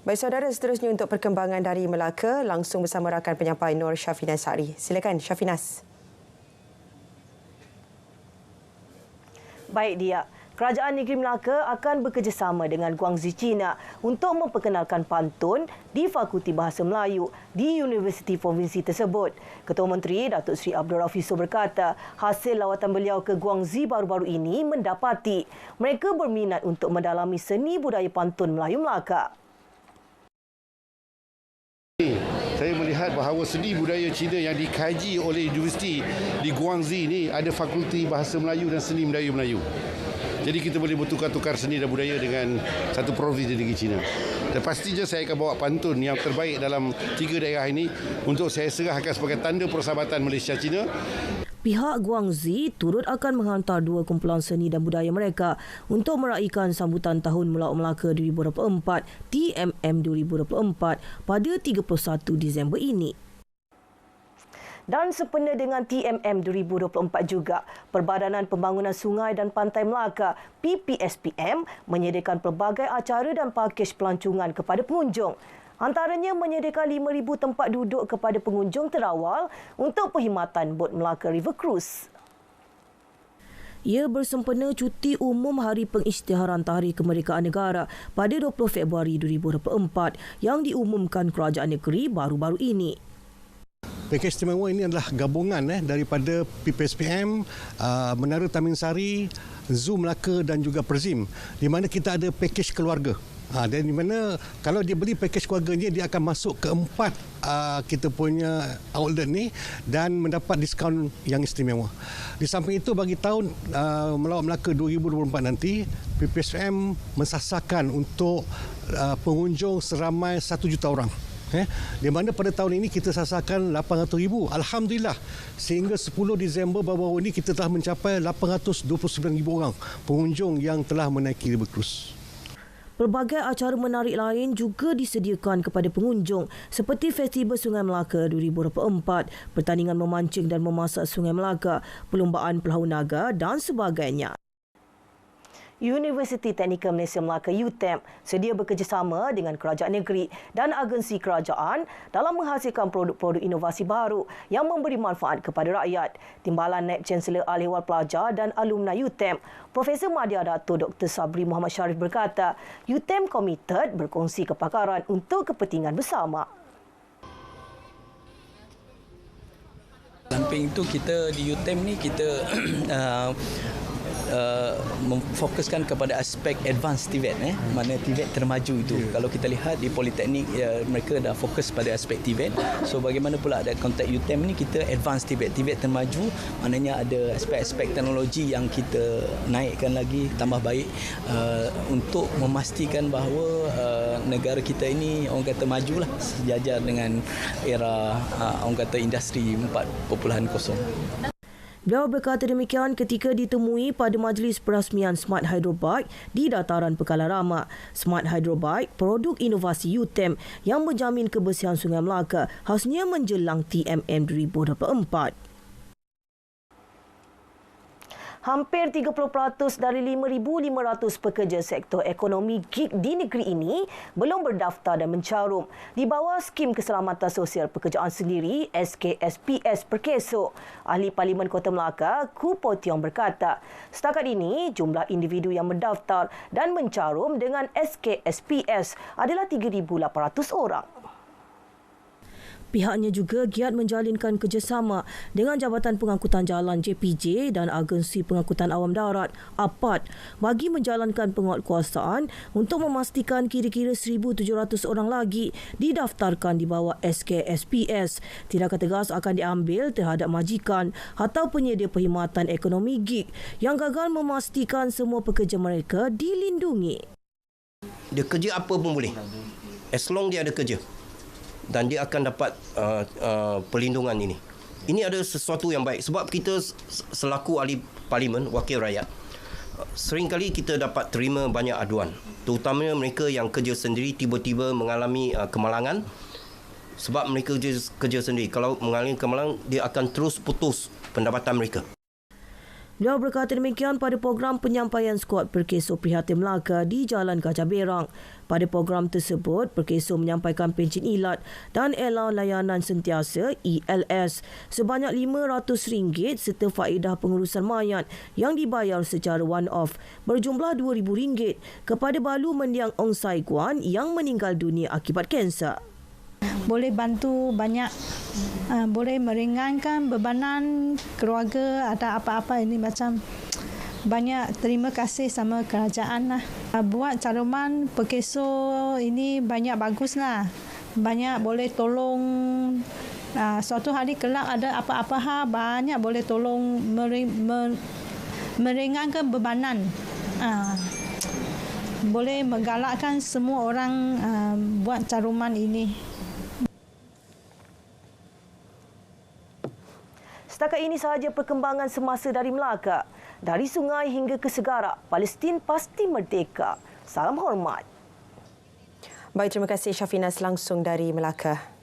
Baik saudara, seterusnya untuk perkembangan dari Melaka, langsung bersama rakan penyampai Nur Syafinas Sari. Silakan Syafinas. Baik dia. Kerajaan Negeri Melaka akan bekerjasama dengan Guangxi China untuk memperkenalkan pantun di Fakulti Bahasa Melayu di Universiti Provinsi tersebut. Ketua Menteri Datuk Seri Abdul Rafisul berkata, hasil lawatan beliau ke Guangxi baru-baru ini mendapati mereka berminat untuk mendalami seni budaya pantun Melayu Melaka. Saya melihat bahawa seni budaya Cina yang dikaji oleh universiti di Guangxi ini ada Fakulti Bahasa Melayu dan Seni Melayu-Melayu. Jadi kita boleh bertukar-tukar seni dan budaya dengan satu provinsi di negeri China. Dan pastinya saya akan bawa pantun yang terbaik dalam 3 daerah ini untuk saya serahkan sebagai tanda persahabatan Malaysia-China. Pihak Guangxi turut akan menghantar 2 kumpulan seni dan budaya mereka untuk meraihkan sambutan Tahun Melaut Melaka 2024 TMM 2024 pada 31 Disember ini. Dan sempena dengan TMM 2024 juga, Perbadanan Pembangunan Sungai dan Pantai Melaka PPSPM menyediakan pelbagai acara dan pakej pelancongan kepada pengunjung. Antaranya menyediakan 5,000 tempat duduk kepada pengunjung terawal untuk perkhidmatan bot Melaka River Cruise. Ia bersempena cuti umum Hari Pengisytiharan Tarikh Kemerdekaan Negara pada 20 Februari 2024 yang diumumkan Kerajaan Negeri baru-baru ini. Pakej istimewa ini adalah gabungan daripada PPSPM, Menara Tamin Sari, Zoo Melaka dan juga Perzim, di mana kita ada pakej keluarga. Dan di mana kalau dia beli pakej keluarga ni, dia akan masuk ke 4 kita punya outlet ni dan mendapat diskaun yang istimewa. Di samping itu, bagi tahun Melaut Melaka 2024 nanti, PPSPM mensasarkan untuk pengunjung seramai 1 juta orang. Di mana pada tahun ini kita sasarkan 800,000. Alhamdulillah, sehingga 10 Disember baru-baru ini kita telah mencapai 829,000 orang pengunjung yang telah menaiki River Cruise. Pelbagai acara menarik lain juga disediakan kepada pengunjung seperti Festival Sungai Melaka 2024, pertandingan memancing dan memasak Sungai Melaka, perlumbaan perahu naga dan sebagainya. Universiti Teknikal Malaysia Melaka UTM sedia bekerjasama dengan Kerajaan Negeri dan agensi kerajaan dalam menghasilkan produk-produk inovasi baru yang memberi manfaat kepada rakyat. Timbalan Naib Chancellor Ahli Ehwal Pelajar dan Alumni UTM, Profesor Madya Dato' Dr. Sabri Muhammad Sharif berkata, UTM komited berkongsi kepakaran untuk kepentingan bersama. Samping itu, kita di UTM ni kita memfokuskan kepada aspek advanced TVET, mana TVET termaju itu. Kalau kita lihat di Politeknik, mereka dah fokus pada aspek TVET. So bagaimana pula ada konteks UTM ni, kita advanced TVET. TVET termaju, maknanya ada aspek-aspek teknologi yang kita naikkan lagi, tambah baik untuk memastikan bahawa negara kita ini orang kata majulah sejajar dengan era orang kata industri 4.0. Beliau berkata demikian ketika ditemui pada majlis perasmian Smart Hydro Bike di Dataran Pekalan Rama. Smart Hydro Bike, produk inovasi UTM yang menjamin kebersihan Sungai Melaka khasnya menjelang TMM 2024. Hampir 30% dari 5,500 pekerja sektor ekonomi gig di negeri ini belum berdaftar dan mencarum di bawah Skim Keselamatan Sosial Pekerjaan Sendiri SKSPS Perkeso. Ahli Parlimen Kota Melaka, Ku Po Tiong berkata, setakat ini jumlah individu yang mendaftar dan mencarum dengan SKSPS adalah 3,800 orang. Pihaknya juga giat menjalinkan kerjasama dengan Jabatan Pengangkutan Jalan JPJ dan Agensi Pengangkutan Awam Darat APAD bagi menjalankan penguatkuasaan untuk memastikan kira-kira 1,700 orang lagi didaftarkan di bawah SKSPS. Tindakan tegas akan diambil terhadap majikan atau penyedia perkhidmatan ekonomi gig yang gagal memastikan semua pekerja mereka dilindungi. Dia kerja apa pun boleh, as long dia ada kerja. Dan dia akan dapat perlindungan ini. Ini ada sesuatu yang baik sebab kita selaku ahli parlimen, wakil rakyat, seringkali kita dapat terima banyak aduan, terutamanya mereka yang kerja sendiri tiba-tiba mengalami kemalangan sebab mereka kerja sendiri. Kalau mengalami kemalangan, dia akan terus putus pendapatan mereka. Beliau berkata demikian pada program penyampaian skuad Perkeso Prihatin Melaka di Jalan Gajah Berang. Pada program tersebut, Perkeso menyampaikan pencen ilat dan allowance layanan sentiasa ELS sebanyak RM500 serta faedah pengurusan mayat yang dibayar secara one-off berjumlah RM2,000 kepada Balu Mendiang Ong Sai Guan yang meninggal dunia akibat kanser. Boleh bantu banyak, boleh meringankan bebanan keluarga, ada apa-apa ini macam banyak terima kasih sama kerajaan lah. Buat caruman Perkeso ini banyak bagus lah. Banyak boleh tolong, suatu hari kelak ada apa-apa banyak boleh tolong meringankan bebanan. Boleh menggalakkan semua orang buat caruman ini. Setakat ini sahaja perkembangan semasa dari Melaka. Dari sungai hingga ke segara, Palestin pasti merdeka. Salam hormat. Baik, terima kasih Syafinas langsung dari Melaka.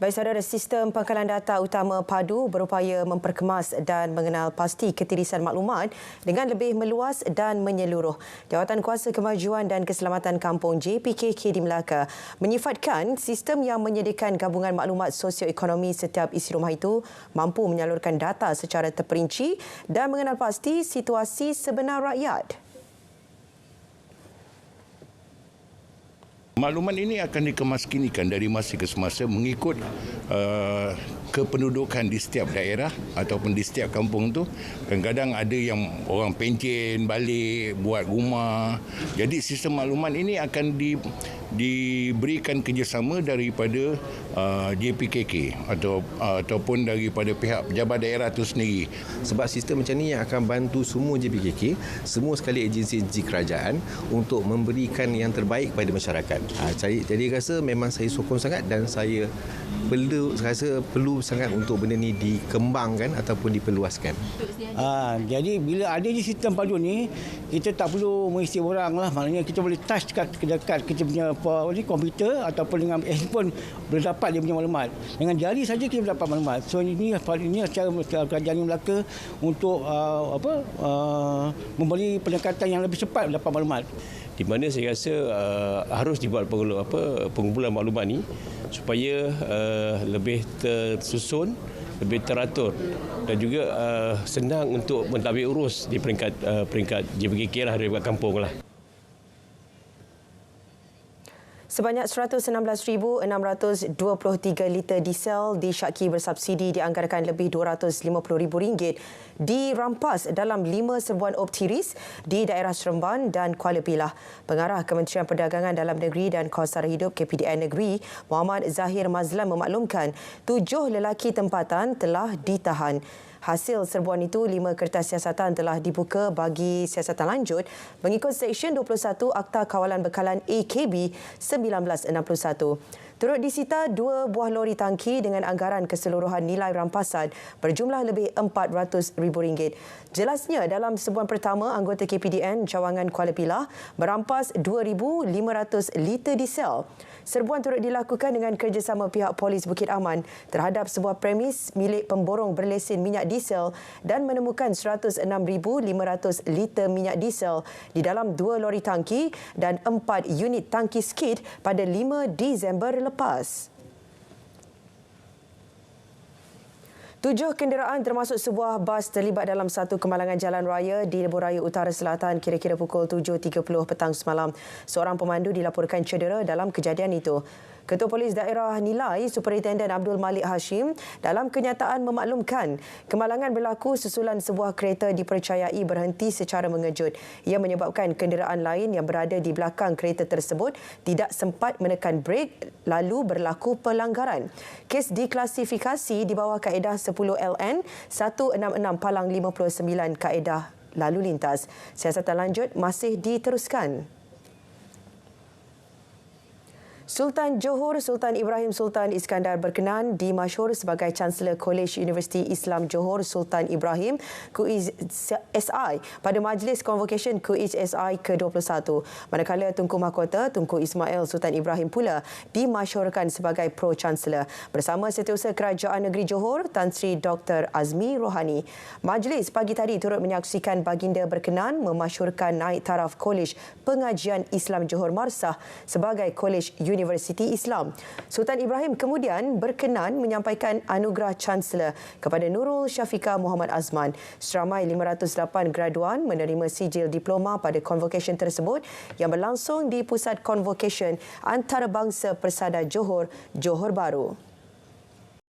Baik saudara, sistem pangkalan data utama PADU berupaya memperkemas dan mengenal pasti ketirisan maklumat dengan lebih meluas dan menyeluruh. Jawatan Kuasa Kemajuan dan Keselamatan Kampung JPKK di Melaka menyifatkan sistem yang menyediakan gabungan maklumat sosioekonomi setiap isi rumah itu mampu menyalurkan data secara terperinci dan mengenal pasti situasi sebenar rakyat. Maklumat ini akan dikemaskinikan dari masa ke semasa mengikut kependudukan di setiap daerah ataupun di setiap kampung tu. Kadang-kadang ada yang orang pencen balik buat rumah. Jadi sistem maklumat ini akan diberikan kerjasama daripada JPKK ataupun daripada pihak pejabat daerah itu sendiri. Sebab sistem macam ni yang akan bantu semua JPKK, semua sekali agensi-agensi kerajaan untuk memberikan yang terbaik kepada masyarakat. Jadi rasa memang saya sokong sangat dan saya perlu sangat untuk benda ni dikembangkan ataupun diperluaskan. Jadi bila ada di sistem PADU ni, kita tak perlu mengisi orang lah. Maknanya kita boleh touch dekat kita punya komputer ataupun dengan handphone boleh dapat dia punya maklumat. Dengan jari saja kita dapat maklumat. So ini cara kerajaan di Melaka untuk memberi pendekatan yang lebih cepat dapat maklumat. Di mana saya rasa harus dibuat pengumpulan maklumat ni supaya lebih tersusun, lebih teratur dan juga senang untuk mentadbir urus di peringkat JPKK lah, di peringkat kampung lah. Sebanyak 116,623 liter diesel disyaki bersubsidi dianggarkan lebih RM250,000 dirampas dalam 5 serbuan optiris di daerah Seremban dan Kuala Pilah. Pengarah Kementerian Perdagangan Dalam Negeri dan Kos Sara Hidup KPDN Negeri, Muhammad Zahir Mazlan memaklumkan 7 lelaki tempatan telah ditahan. Hasil serbuan itu, 5 kertas siasatan telah dibuka bagi siasatan lanjut mengikut Seksyen 21 Akta Kawalan Bekalan AKB 1961. Turut disita 2 buah lori tangki dengan anggaran keseluruhan nilai rampasan berjumlah lebih RM400,000. Jelasnya, dalam serbuan pertama, anggota KPDN Cawangan Kuala Pilah merampas 2,500 liter diesel. Serbuan turut dilakukan dengan kerjasama pihak Polis Bukit Aman terhadap sebuah premis milik pemborong berlesen minyak diesel dan menemukan 106,500 liter minyak diesel di dalam 2 lori tangki dan 4 unit tangki skid pada 5 Disember lepas. 7 kenderaan termasuk sebuah bas terlibat dalam satu kemalangan jalan raya di Lebuh Raya Utara Selatan kira-kira pukul 7.30 petang semalam. Seorang pemandu dilaporkan cedera dalam kejadian itu. Ketua Polis Daerah Nilai, Superintenden Abdul Malik Hashim dalam kenyataan memaklumkan kemalangan berlaku susulan sebuah kereta dipercayai berhenti secara mengejut. Ia menyebabkan kenderaan lain yang berada di belakang kereta tersebut tidak sempat menekan brek lalu berlaku pelanggaran. Kes diklasifikasi di bawah kaedah 10 LN 166 Palang 59 kaedah lalu lintas. Siasatan lanjut masih diteruskan. Sultan Johor Sultan Ibrahim Sultan Iskandar berkenan dimasyhur sebagai Chancellor Kolej Universiti Islam Johor Sultan Ibrahim QISI pada Majlis Convocation QISI ke-21. Manakala Tunku Mahkota Tunku Ismail Sultan Ibrahim pula dimasyhurkan sebagai Pro-Chancellor bersama Setiausaha Kerajaan Negeri Johor Tan Sri Dr. Azmi Rohani. Majlis pagi tadi turut menyaksikan baginda berkenan memasyhurkan naik taraf Kolej Pengajian Islam Johor Marsah sebagai Kolej Universiti Islam. Sultan Ibrahim kemudian berkenan menyampaikan anugerah Chancellor kepada Nurul Syafiqah Muhammad Azman. Seramai 508 graduan menerima sijil diploma pada convocation tersebut yang berlangsung di Pusat Convocation Antarabangsa Persada Johor, Johor Bahru.